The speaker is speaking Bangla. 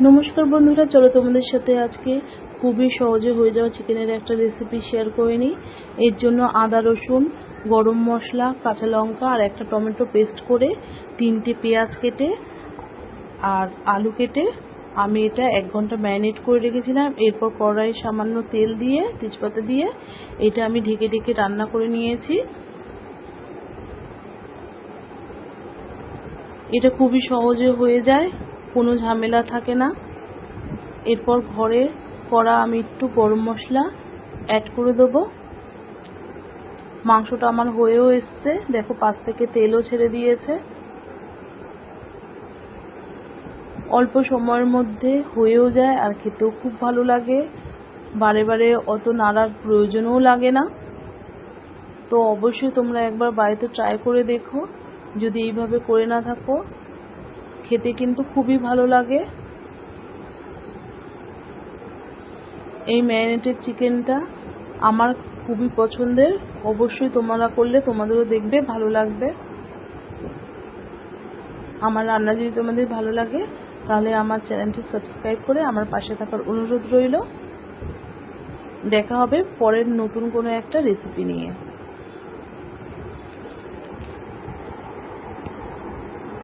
নমস্কার বন্ধুরা, চলো তোমাদের সাথে আজকে খুবই সহজে হয়ে যাওয়া চিকেনের একটা রেসিপি শেয়ার করে নিই। এর জন্য আদা রসুন, গরম মশলা, কাঁচা লঙ্কা আর একটা টমেটো পেস্ট করে 3টে পেঁয়াজ কেটে আর আলু কেটে আমি এটা 1 ঘন্টা ম্যারিনেট করে রেখেছিলাম। এরপর কড়াই সামান্য তেল দিয়ে তেজপাতা দিয়ে এটা আমি ঢেকে ঢেকে রান্না করে নিয়েছি। এটা খুবই সহজে হয়ে যায়, কোনো ঝামেলা থাকে না। এরপর ঘরে করা আমি একটু গরম মশলা অ্যাড করে দেবো। মাংসটা আমার হয়েও এসছে, দেখো পাশ থেকে তেলও ছেড়ে দিয়েছে। অল্প সময়ের মধ্যে হয়েও যায় আর খেতেও খুব ভালো লাগে, বারে বারে অত নাড়ার প্রয়োজনও লাগে না। তো অবশ্যই তোমরা একবার বাড়িতে ট্রাই করে দেখো, যদি এইভাবে করে না থাকো। খেতে কিন্তু খুবই ভালো লাগে। এই ম্যারিনেটেড চিকেনটা আমার খুবই পছন্দের, অবশ্যই তোমরা করলে তোমাদেরও দেখবে ভালো লাগবে। আমার রান্না যদি তোমাদের ভালো লাগে তাহলে আমার চ্যানেলটি সাবস্ক্রাইব করে আমার পাশে থাকার অনুরোধ রইল। দেখা হবে পরের নতুন কোনো একটা রেসিপি নিয়ে।